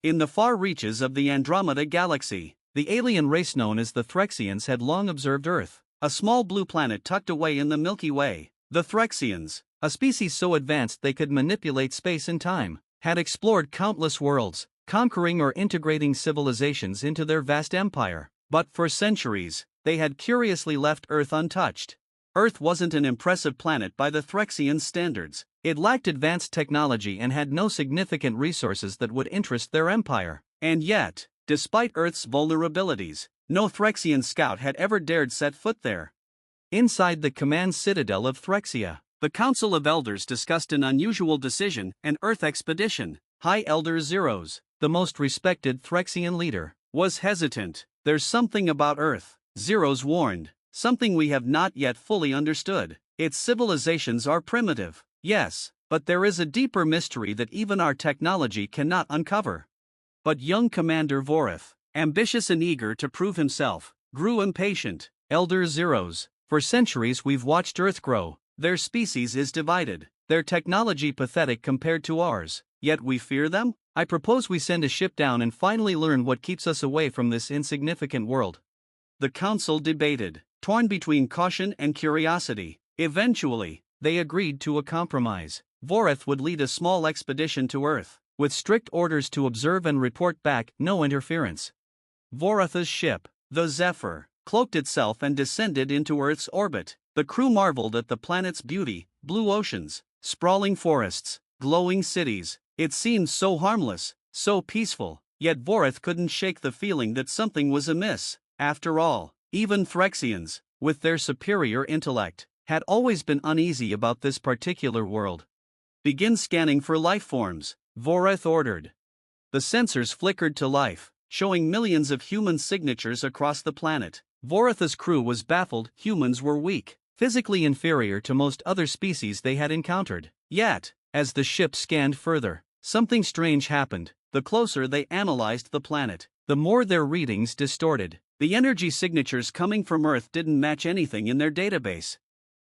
In the far reaches of the Andromeda galaxy, the alien race known as the Threxians had long observed Earth, a small blue planet tucked away in the Milky Way. The Threxians, a species so advanced they could manipulate space and time, had explored countless worlds, conquering or integrating civilizations into their vast empire. But for centuries, they had curiously left Earth untouched. Earth wasn't an impressive planet by the Threxian standards. It lacked advanced technology and had no significant resources that would interest their empire. And yet, despite Earth's vulnerabilities, no Threxian scout had ever dared set foot there. Inside the command citadel of Threxia, the Council of Elders discussed an unusual decision: an Earth expedition. High Elder Zeros, the most respected Threxian leader, was hesitant. "There's something about Earth," Zeros warned, "something we have not yet fully understood. Its civilizations are primitive, yes, but there is a deeper mystery that even our technology cannot uncover." But young Commander Voreth, ambitious and eager to prove himself, grew impatient. "Elder Zeros, for centuries we've watched Earth grow. Their species is divided, their technology pathetic compared to ours, yet we fear them? I propose we send a ship down and finally learn what keeps us away from this insignificant world." The council debated, torn between caution and curiosity. Eventually, they agreed to a compromise. Voreth would lead a small expedition to Earth, with strict orders to observe and report back, no interference. Voreth's ship, the Zephyr, cloaked itself and descended into Earth's orbit. The crew marveled at the planet's beauty: blue oceans, sprawling forests, glowing cities. It seemed so harmless, so peaceful, yet Voreth couldn't shake the feeling that something was amiss. After all, even Threxians, with their superior intellect, had always been uneasy about this particular world. "Begin scanning for life forms," Voreth ordered. The sensors flickered to life, showing millions of human signatures across the planet. Voreth's crew was baffled. Humans were weak, physically inferior to most other species they had encountered. Yet, as the ship scanned further, something strange happened. The closer they analyzed the planet, the more their readings distorted. The energy signatures coming from Earth didn't match anything in their database.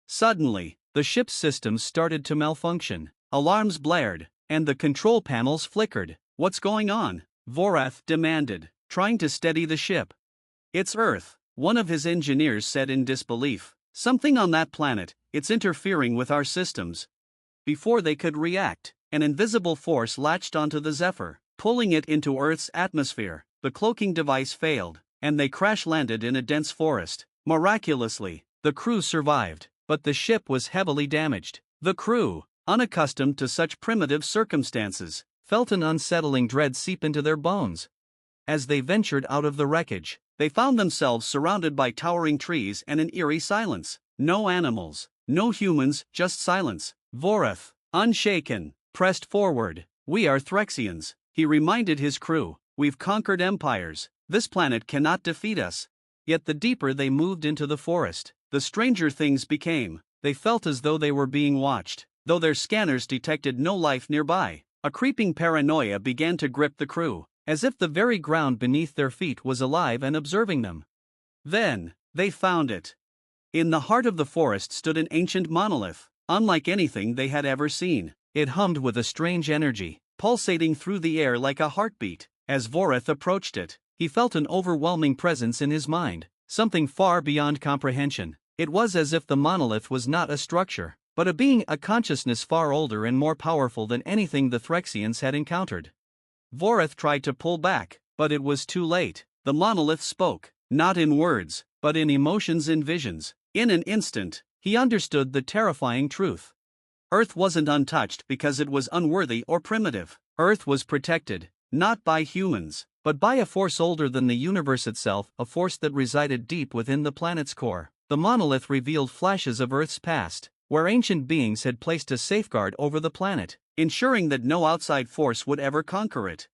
Suddenly, the ship's systems started to malfunction. Alarms blared, and the control panels flickered. "What's going on?" Voreth demanded, trying to steady the ship. "It's Earth," one of his engineers said in disbelief. "Something on that planet, it's interfering with our systems." Before they could react, an invisible force latched onto the Zephyr, pulling it into Earth's atmosphere. The cloaking device failed, and they crash-landed in a dense forest. Miraculously, the crew survived, but the ship was heavily damaged. The crew, unaccustomed to such primitive circumstances, felt an unsettling dread seep into their bones. As they ventured out of the wreckage, they found themselves surrounded by towering trees and an eerie silence. No animals, no humans, just silence. Voreth, unshaken, pressed forward. "We are Threxians," he reminded his crew. "We've conquered empires. This planet cannot defeat us." Yet the deeper they moved into the forest, the stranger things became. They felt as though they were being watched, though their scanners detected no life nearby. A creeping paranoia began to grip the crew, as if the very ground beneath their feet was alive and observing them. Then, they found it. In the heart of the forest stood an ancient monolith, unlike anything they had ever seen. It hummed with a strange energy, pulsating through the air like a heartbeat. As Voreth approached it, he felt an overwhelming presence in his mind, something far beyond comprehension. It was as if the monolith was not a structure, but a being, a consciousness far older and more powerful than anything the Threxians had encountered. Voreth tried to pull back, but it was too late. The monolith spoke, not in words, but in emotions and visions. In an instant, he understood the terrifying truth. Earth wasn't untouched because it was unworthy or primitive. Earth was protected, not by humans, but by a force older than the universe itself, a force that resided deep within the planet's core. The monolith revealed flashes of Earth's past, where ancient beings had placed a safeguard over the planet, ensuring that no outside force would ever conquer it.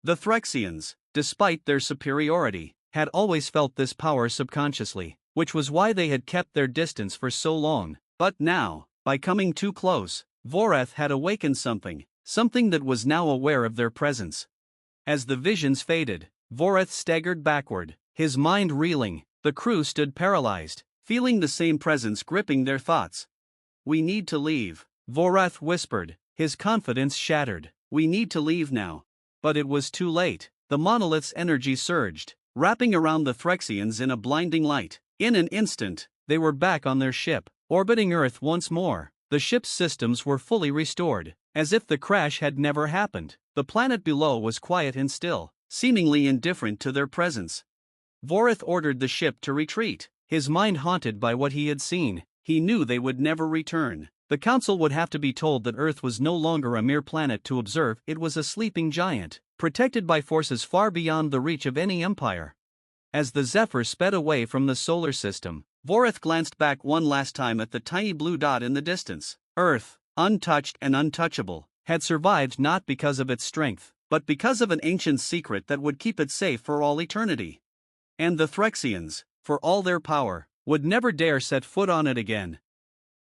The Threxians, despite their superiority, had always felt this power subconsciously, which was why they had kept their distance for so long. But now, by coming too close, Voreth had awakened something that was now aware of their presence. As the visions faded, Voreth staggered backward, his mind reeling. The crew stood paralyzed, feeling the same presence gripping their thoughts. "We need to leave," Voreth whispered, his confidence shattered. "We need to leave now." But it was too late. The monolith's energy surged, wrapping around the Threxians in a blinding light. In an instant, they were back on their ship, orbiting Earth once more. The ship's systems were fully restored, as if the crash had never happened. The planet below was quiet and still, seemingly indifferent to their presence. Vorith ordered the ship to retreat, his mind haunted by what he had seen. He knew they would never return. The council would have to be told that Earth was no longer a mere planet to observe, it was a sleeping giant, protected by forces far beyond the reach of any empire. As the Zephyr sped away from the solar system, Vorith glanced back one last time at the tiny blue dot in the distance. Earth, untouched and untouchable, had survived not because of its strength, but because of an ancient secret that would keep it safe for all eternity. And the Threxians, for all their power, would never dare set foot on it again.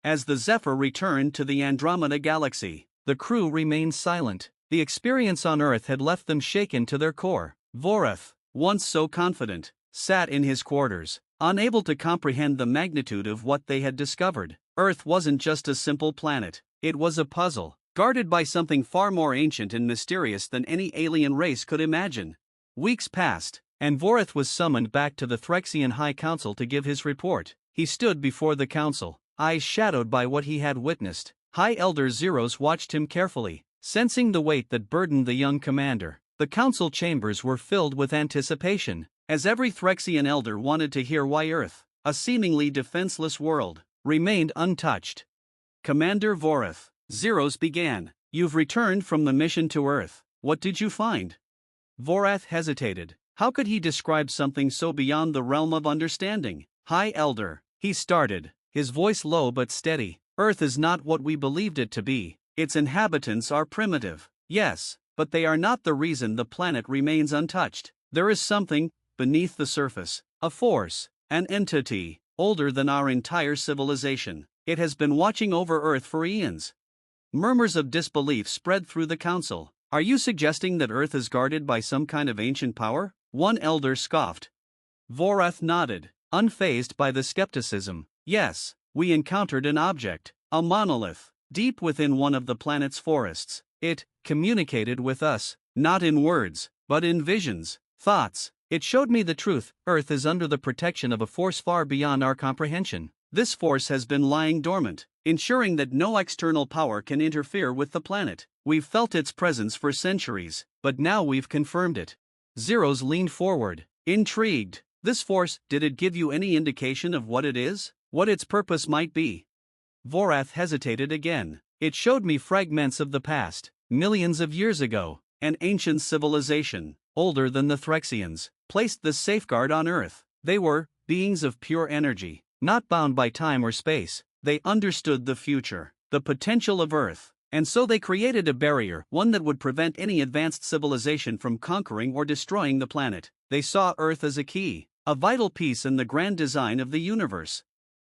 As the Zephyr returned to the Andromeda Galaxy, the crew remained silent. The experience on Earth had left them shaken to their core. Vorith, once so confident, sat in his quarters, unable to comprehend the magnitude of what they had discovered. Earth wasn't just a simple planet, it was a puzzle, guarded by something far more ancient and mysterious than any alien race could imagine. Weeks passed, and Vorith was summoned back to the Threxian High Council to give his report. He stood before the council, eyes shadowed by what he had witnessed. High Elder Zeros watched him carefully, sensing the weight that burdened the young commander. The council chambers were filled with anticipation, as every Threxian elder wanted to hear why Earth, a seemingly defenseless world, remained untouched. Commander Vorith, Zeros began. You've returned from the mission to Earth. What did you find? Vorith hesitated. How could he describe something so beyond the realm of understanding? High Elder, he started, his voice low but steady. Earth is not what we believed it to be. Its inhabitants are primitive, yes, but they are not the reason the planet remains untouched. There is something beneath the surface, a force, an entity, older than our entire civilization. It has been watching over Earth for eons. Murmurs of disbelief spread through the council. Are you suggesting that Earth is guarded by some kind of ancient power? One elder scoffed. Vorith nodded, unfazed by the skepticism. Yes, we encountered an object, a monolith, deep within one of the planet's forests. It communicated with us, not in words, but in visions, thoughts. It showed me the truth. Earth is under the protection of a force far beyond our comprehension. This force has been lying dormant, ensuring that no external power can interfere with the planet. We've felt its presence for centuries, but now we've confirmed it. Zeros leaned forward, intrigued. This force, did it give you any indication of what it is? What its purpose might be? Vorith hesitated again. It showed me fragments of the past, millions of years ago. An ancient civilization, older than the Threxians, placed this safeguard on Earth. They were beings of pure energy, not bound by time or space. They understood the future, the potential of Earth, and so they created a barrier, one that would prevent any advanced civilization from conquering or destroying the planet. They saw Earth as a key, a vital piece in the grand design of the universe.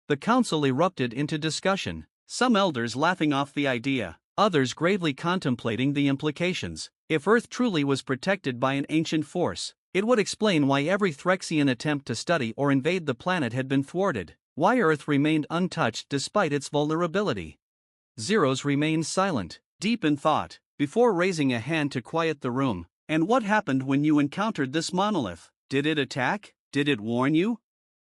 The council erupted into discussion, some elders laughing off the idea, others gravely contemplating the implications. If Earth truly was protected by an ancient force, it would explain why every Threxian attempt to study or invade the planet had been thwarted, why Earth remained untouched despite its vulnerability. Zeros remained silent, deep in thought, before raising a hand to quiet the room. And what happened when you encountered this monolith? Did it attack? Did it warn you?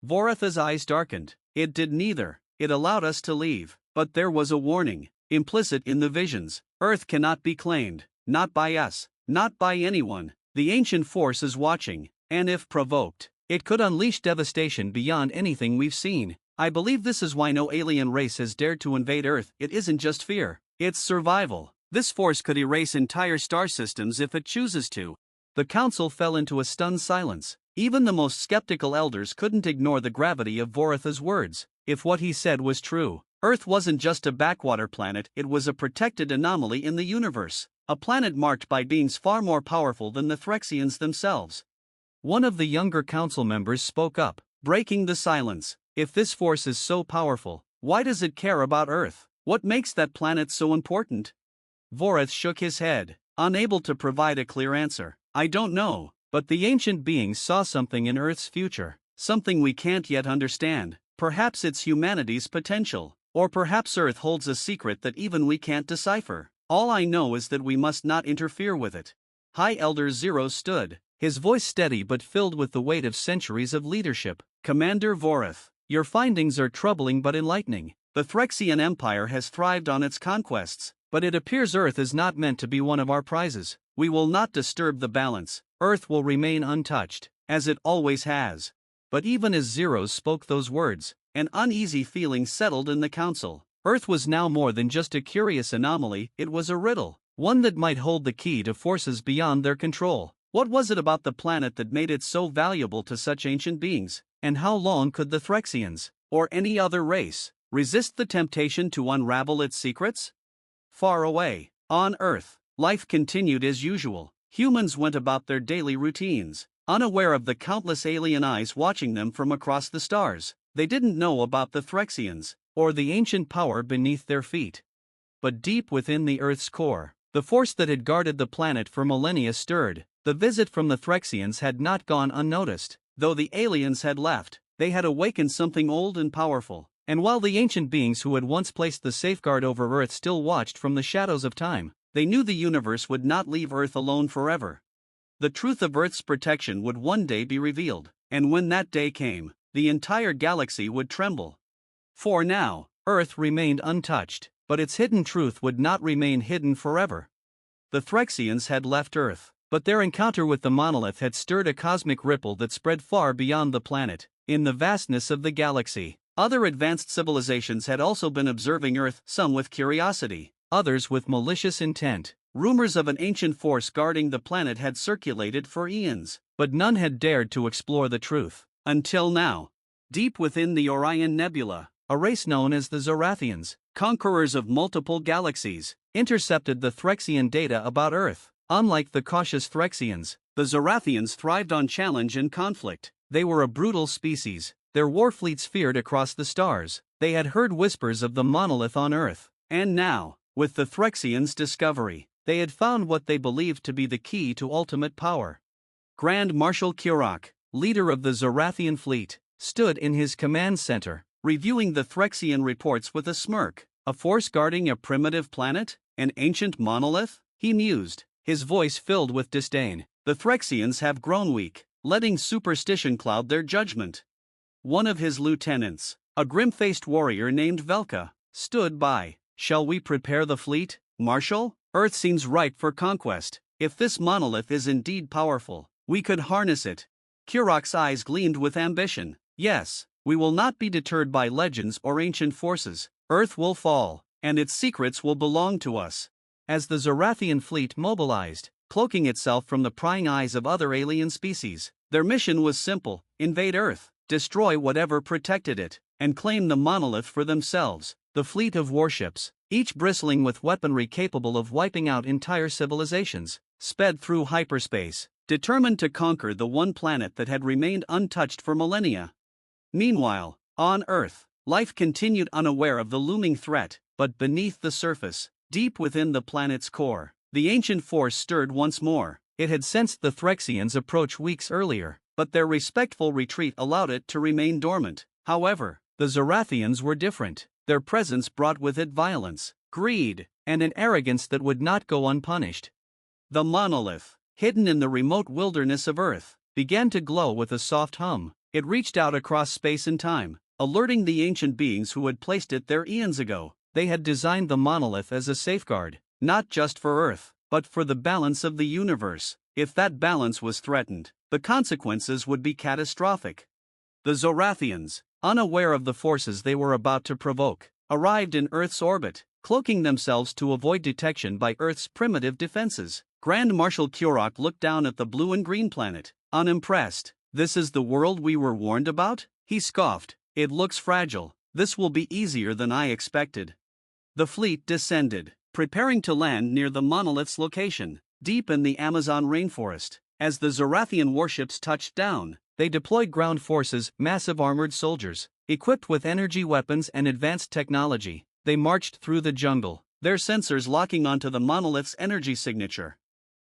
Vorith's eyes darkened. It did neither. It allowed us to leave. But there was a warning, implicit in the visions. Earth cannot be claimed, not by us, not by anyone. The ancient force is watching, and if provoked, it could unleash devastation beyond anything we've seen. I believe this is why no alien race has dared to invade Earth. It isn't just fear, it's survival. This force could erase entire star systems if it chooses to. The council fell into a stunned silence. Even the most skeptical elders couldn't ignore the gravity of Vorith's words. If what he said was true, Earth wasn't just a backwater planet, it was a protected anomaly in the universe. A planet marked by beings far more powerful than the Threxians themselves. One of the younger council members spoke up, breaking the silence. If this force is so powerful, why does it care about Earth? What makes that planet so important? Vorith shook his head, unable to provide a clear answer. I don't know, but the ancient beings saw something in Earth's future, something we can't yet understand. Perhaps it's humanity's potential, or perhaps Earth holds a secret that even we can't decipher. All I know is that we must not interfere with it. High Elder Zero stood, his voice steady but filled with the weight of centuries of leadership. Commander Vorith, your findings are troubling but enlightening. The Threxian Empire has thrived on its conquests, but it appears Earth is not meant to be one of our prizes. We will not disturb the balance. Earth will remain untouched, as it always has. But even as Zeros spoke those words, an uneasy feeling settled in the council. Earth was now more than just a curious anomaly, it was a riddle, one that might hold the key to forces beyond their control. What was it about the planet that made it so valuable to such ancient beings? And how long could the Threxians, or any other race, resist the temptation to unravel its secrets? Far away, on Earth, life continued as usual. Humans went about their daily routines, unaware of the countless alien eyes watching them from across the stars. They didn't know about the Threxians, or the ancient power beneath their feet. But deep within the Earth's core, the force that had guarded the planet for millennia stirred. The visit from the Threxians had not gone unnoticed. Though the aliens had left, they had awakened something old and powerful. And while the ancient beings who had once placed the safeguard over Earth still watched from the shadows of time, they knew the universe would not leave Earth alone forever. The truth of Earth's protection would one day be revealed, and when that day came, the entire galaxy would tremble. For now, Earth remained untouched, but its hidden truth would not remain hidden forever. The Threxians had left Earth, but their encounter with the monolith had stirred a cosmic ripple that spread far beyond the planet. In the vastness of the galaxy, other advanced civilizations had also been observing Earth, some with curiosity, others with malicious intent. Rumors of an ancient force guarding the planet had circulated for eons, but none had dared to explore the truth. Until now, deep within the Orion Nebula, a race known as the Zarthians, conquerors of multiple galaxies, intercepted the Threxian data about Earth. Unlike the cautious Threxians, the Zarthians thrived on challenge and conflict. They were a brutal species. Their war fleets feared across the stars. They had heard whispers of the monolith on Earth. And now, with the Threxians' discovery, they had found what they believed to be the key to ultimate power. Grand Marshal Kirok, leader of the Zarthian fleet, stood in his command center, reviewing the Threxian reports with a smirk. A force guarding a primitive planet? An ancient monolith? He mused, his voice filled with disdain. The Threxians have grown weak, letting superstition cloud their judgment. One of his lieutenants, a grim-faced warrior named Velka, stood by. Shall we prepare the fleet, Marshal? Earth seems ripe for conquest. If this monolith is indeed powerful, we could harness it. Kirok's eyes gleamed with ambition. Yes, we will not be deterred by legends or ancient forces. Earth will fall, and its secrets will belong to us. As the Zarthian fleet mobilized, cloaking itself from the prying eyes of other alien species, their mission was simple: invade Earth, destroy whatever protected it, and claim the monolith for themselves. The fleet of warships, each bristling with weaponry capable of wiping out entire civilizations, sped through hyperspace, determined to conquer the one planet that had remained untouched for millennia. Meanwhile, on Earth, life continued unaware of the looming threat, but beneath the surface, deep within the planet's core, the ancient force stirred once more. It had sensed the Threxians approach weeks earlier, but their respectful retreat allowed it to remain dormant. However, the Zarthians were different. Their presence brought with it violence, greed, and an arrogance that would not go unpunished. The monolith, hidden in the remote wilderness of Earth, began to glow with a soft hum. It reached out across space and time, alerting the ancient beings who had placed it there eons ago. They had designed the monolith as a safeguard, not just for Earth, but for the balance of the universe. If that balance was threatened, the consequences would be catastrophic. The Zarthians, unaware of the forces they were about to provoke, arrived in Earth's orbit, cloaking themselves to avoid detection by Earth's primitive defenses. Grand Marshal Kirok looked down at the blue and green planet, unimpressed. This is the world we were warned about? He scoffed. It looks fragile. This will be easier than I expected. The fleet descended, preparing to land near the monolith's location, deep in the Amazon rainforest. As the Zarthian warships touched down, they deployed ground forces, massive armored soldiers, equipped with energy weapons and advanced technology. They marched through the jungle, their sensors locking onto the monolith's energy signature.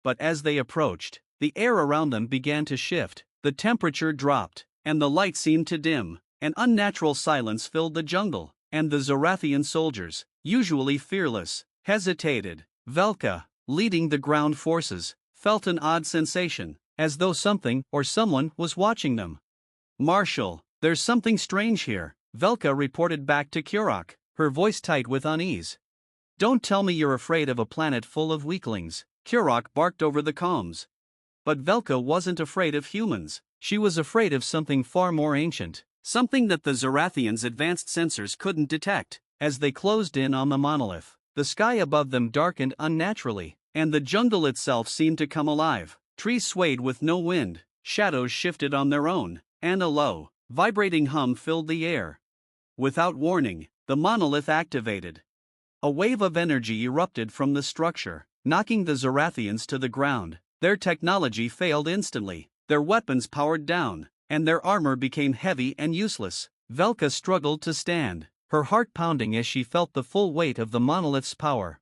But as they approached, the air around them began to shift, the temperature dropped, and the light seemed to dim. An unnatural silence filled the jungle, and the Zarthian soldiers, usually fearless, hesitated. Velka, leading the ground forces, felt an odd sensation, as though something or someone was watching them. "Marshal, there's something strange here," Velka reported back to Kurok, her voice tight with unease. "Don't tell me you're afraid of a planet full of weaklings," Kurok barked over the comms. But Velka wasn't afraid of humans. She was afraid of something far more ancient, something that the Zarthan's advanced sensors couldn't detect. As they closed in on the monolith, the sky above them darkened unnaturally, and the jungle itself seemed to come alive. Trees swayed with no wind, shadows shifted on their own, and a low, vibrating hum filled the air. Without warning, the monolith activated. A wave of energy erupted from the structure, knocking the Zarthan's to the ground. Their technology failed instantly, their weapons powered down, and their armor became heavy and useless. Velka struggled to stand, her heart pounding as she felt the full weight of the monolith's power.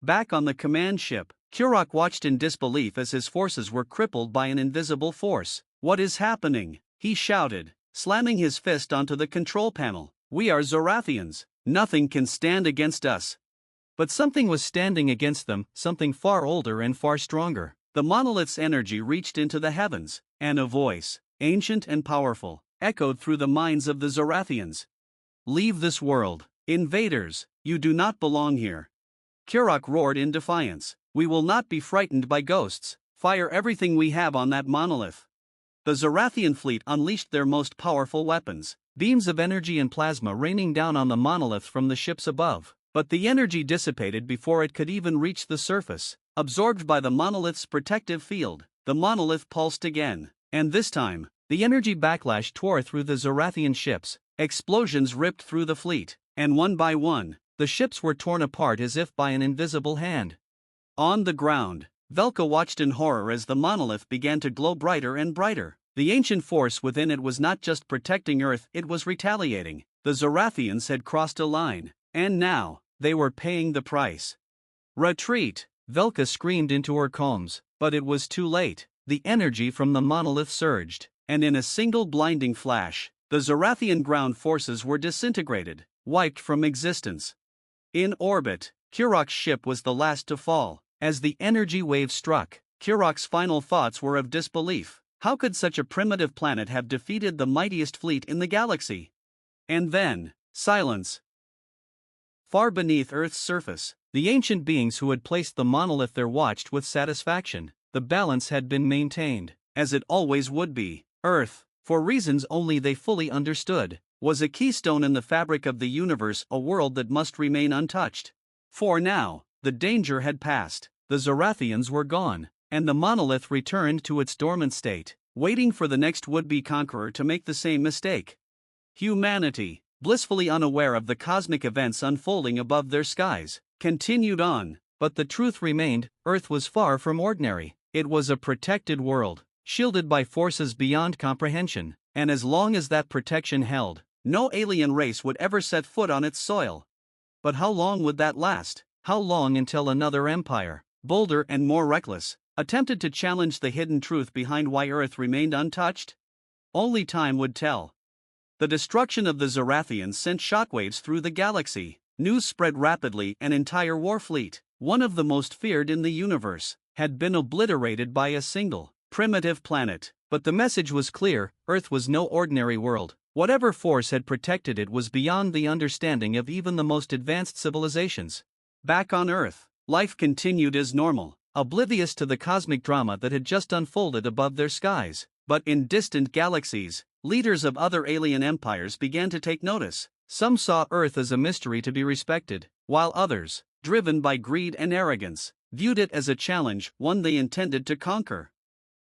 Back on the command ship, Kurok watched in disbelief as his forces were crippled by an invisible force. "What is happening?" he shouted, slamming his fist onto the control panel. "We are Zarthan's. Nothing can stand against us." But something was standing against them, something far older and far stronger. The monolith's energy reached into the heavens, and a voice, ancient and powerful, echoed through the minds of the Zarthan's. "Leave this world. Invaders, you do not belong here." Kurok roared in defiance. "We will not be frightened by ghosts. Fire everything we have on that monolith." The Zarthan fleet unleashed their most powerful weapons, beams of energy and plasma raining down on the monolith from the ships above. But the energy dissipated before it could even reach the surface. Absorbed by the monolith's protective field, the monolith pulsed again, and this time, the energy backlash tore through the Zarthan ships. Explosions ripped through the fleet, and one by one, the ships were torn apart as if by an invisible hand. On the ground, Velka watched in horror as the monolith began to glow brighter and brighter. The ancient force within it was not just protecting Earth, it was retaliating. The Zarthan's had crossed a line, and now, they were paying the price. "Retreat!" Velka screamed into her comms, but it was too late. The energy from the monolith surged, and in a single blinding flash, the Zarthan ground forces were disintegrated, wiped from existence. In orbit, Kurok's ship was the last to fall. As the energy wave struck, Kurok's final thoughts were of disbelief. How could such a primitive planet have defeated the mightiest fleet in the galaxy? And then, silence. Far beneath Earth's surface, the ancient beings who had placed the monolith there watched with satisfaction. The balance had been maintained, as it always would be. Earth, for reasons only they fully understood, was a keystone in the fabric of the universe, a world that must remain untouched. For now, the danger had passed, the Zarthan's were gone, and the monolith returned to its dormant state, waiting for the next would-be conqueror to make the same mistake. Humanity, blissfully unaware of the cosmic events unfolding above their skies, continued on, but the truth remained: Earth was far from ordinary. It was a protected world, shielded by forces beyond comprehension, and as long as that protection held, no alien race would ever set foot on its soil. But how long would that last? How long until another empire, bolder and more reckless, attempted to challenge the hidden truth behind why Earth remained untouched? Only time would tell. The destruction of the Zarthan sent shockwaves through the galaxy. News spread rapidly: an entire war fleet, one of the most feared in the universe, had been obliterated by a single, primitive planet. But the message was clear: Earth was no ordinary world. Whatever force had protected it was beyond the understanding of even the most advanced civilizations. Back on Earth, life continued as normal, oblivious to the cosmic drama that had just unfolded above their skies. But in distant galaxies, leaders of other alien empires began to take notice. Some saw Earth as a mystery to be respected, while others, driven by greed and arrogance, viewed it as a challenge, one they intended to conquer.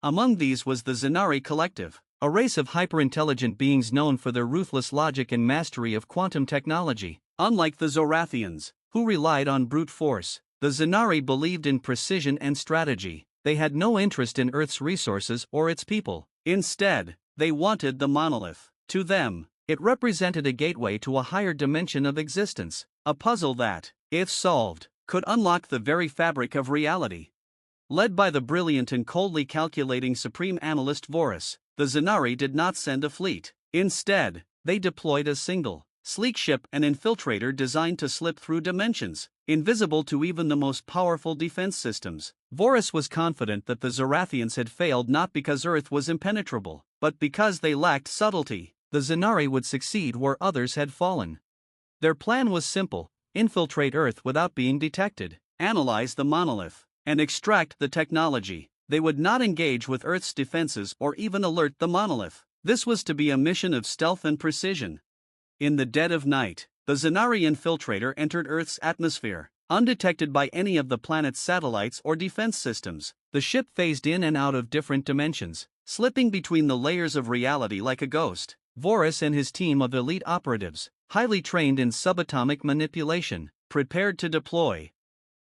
Among these was the Zenari collective, a race of hyper-intelligent beings known for their ruthless logic and mastery of quantum technology. Unlike the Zarthan's, who relied on brute force, the Zenari believed in precision and strategy. They had no interest in Earth's resources or its people. Instead, they wanted the monolith. To them, it represented a gateway to a higher dimension of existence, a puzzle that, if solved, could unlock the very fabric of reality. Led by the brilliant and coldly calculating Supreme Analyst Vorus, the Zenari did not send a fleet. Instead, they deployed a single, sleek ship, an infiltrator designed to slip through dimensions, invisible to even the most powerful defense systems. Voris was confident that the Zarthians had failed not because Earth was impenetrable, but because they lacked subtlety. The Zenari would succeed where others had fallen. Their plan was simple: infiltrate Earth without being detected, analyze the monolith, and extract the technology. They would not engage with Earth's defenses or even alert the monolith. This was to be a mission of stealth and precision. In the dead of night, the Zenari infiltrator entered Earth's atmosphere. Undetected by any of the planet's satellites or defense systems, the ship phased in and out of different dimensions, slipping between the layers of reality like a ghost. Voris and his team of elite operatives, highly trained in subatomic manipulation, prepared to deploy.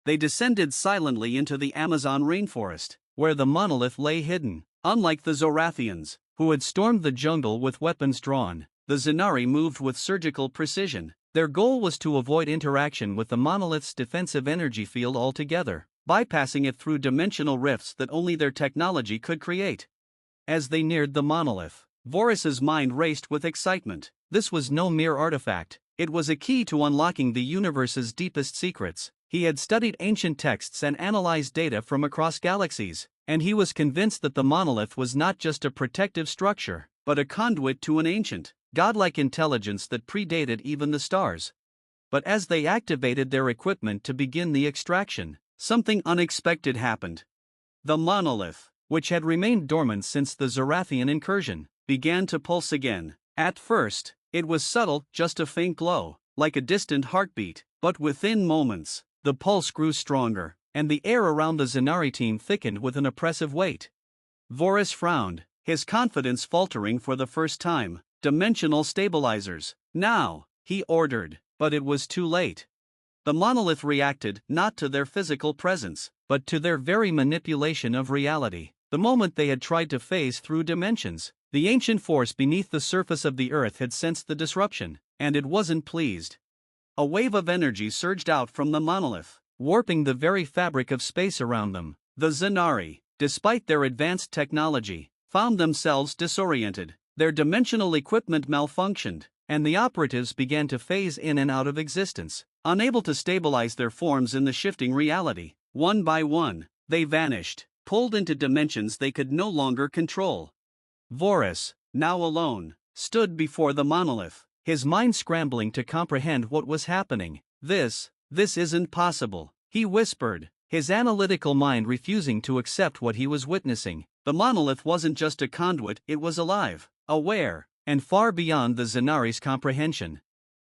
They descended silently into the Amazon rainforest, where the monolith lay hidden. Unlike the Zarthians, who had stormed the jungle with weapons drawn, the Zenari moved with surgical precision. Their goal was to avoid interaction with the monolith's defensive energy field altogether, bypassing it through dimensional rifts that only their technology could create. As they neared the monolith, Voris's mind raced with excitement. This was no mere artifact, it was a key to unlocking the universe's deepest secrets. He had studied ancient texts and analyzed data from across galaxies, and he was convinced that the monolith was not just a protective structure, but a conduit to an ancient, godlike intelligence that predated even the stars. But as they activated their equipment to begin the extraction, something unexpected happened. The monolith, which had remained dormant since the Zarthan incursion, began to pulse again. At first, it was subtle, just a faint glow, like a distant heartbeat, but within moments, the pulse grew stronger, and the air around the Zenari team thickened with an oppressive weight. Voris frowned, his confidence faltering for the first time. Dimensional stabilizers. Now, he ordered, but it was too late. The monolith reacted not to their physical presence, but to their very manipulation of reality. The moment they had tried to phase through dimensions, the ancient force beneath the surface of the Earth had sensed the disruption, and it wasn't pleased. A wave of energy surged out from the monolith, warping the very fabric of space around them. The Zenari, despite their advanced technology, found themselves disoriented. Their dimensional equipment malfunctioned, and the operatives began to phase in and out of existence, unable to stabilize their forms in the shifting reality. One by one, they vanished, pulled into dimensions they could no longer control. Voris, now alone, stood before the monolith, his mind scrambling to comprehend what was happening. This isn't possible, he whispered, his analytical mind refusing to accept what he was witnessing. The monolith wasn't just a conduit, it was alive, aware, and far beyond the Zenari's comprehension.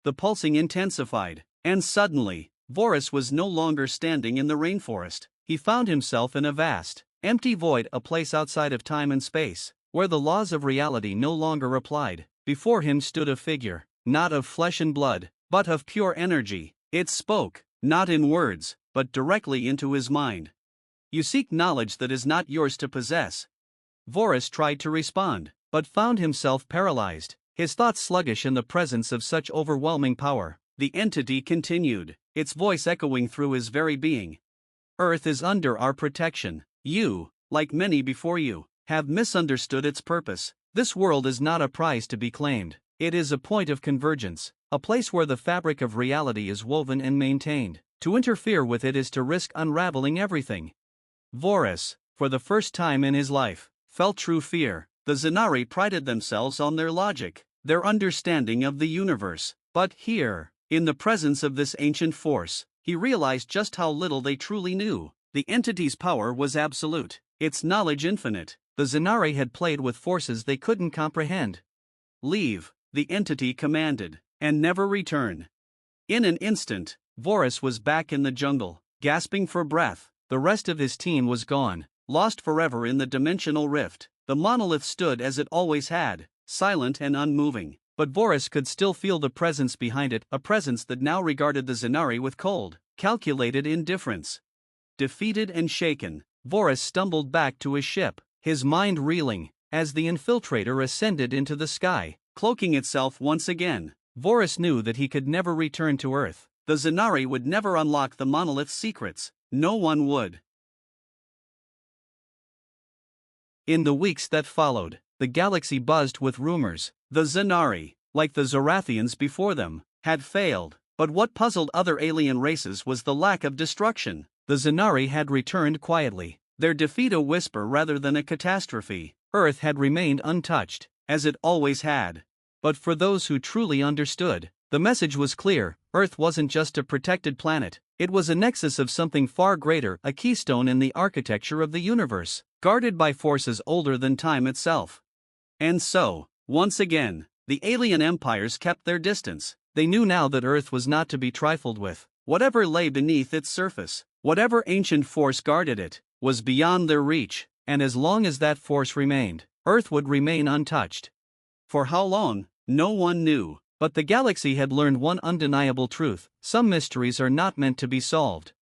The pulsing intensified, and suddenly, Voris was no longer standing in the rainforest. He found himself in a vast, empty void, a place outside of time and space, where the laws of reality no longer applied. Before him stood a figure, not of flesh and blood, but of pure energy. It spoke, not in words, but directly into his mind. You seek knowledge that is not yours to possess. Voris tried to respond, but found himself paralyzed, his thoughts sluggish in the presence of such overwhelming power. The entity continued, its voice echoing through his very being. Earth is under our protection. You, like many before you, have misunderstood its purpose. This world is not a prize to be claimed. It is a point of convergence, a place where the fabric of reality is woven and maintained. To interfere with it is to risk unraveling everything. Voris, for the first time in his life, felt true fear. The Zenari prided themselves on their logic, their understanding of the universe. But here, in the presence of this ancient force, he realized just how little they truly knew. The entity's power was absolute, its knowledge infinite. The Zenari had played with forces they couldn't comprehend. Leave, the entity commanded, and never return. In an instant, Voris was back in the jungle, gasping for breath. The rest of his team was gone, lost forever in the dimensional rift. The monolith stood as it always had, silent and unmoving. But Voris could still feel the presence behind it, a presence that now regarded the Zenari with cold, calculated indifference. Defeated and shaken, Voris stumbled back to his ship, his mind reeling, as the infiltrator ascended into the sky, cloaking itself once again. Voris knew that he could never return to Earth. The Zenari would never unlock the monolith's secrets. No one would. In the weeks that followed, the galaxy buzzed with rumors. The Zenari, like the Zarthians before them, had failed. But what puzzled other alien races was the lack of destruction. The Zenari had returned quietly, their defeat a whisper rather than a catastrophe. Earth had remained untouched, as it always had. But for those who truly understood, the message was clear: Earth wasn't just a protected planet, it was a nexus of something far greater, a keystone in the architecture of the universe, guarded by forces older than time itself. And so, once again, the alien empires kept their distance. They knew now that Earth was not to be trifled with. Whatever lay beneath its surface, whatever ancient force guarded it, was beyond their reach, and as long as that force remained, Earth would remain untouched. For how long, no one knew, but the galaxy had learned one undeniable truth: some mysteries are not meant to be solved,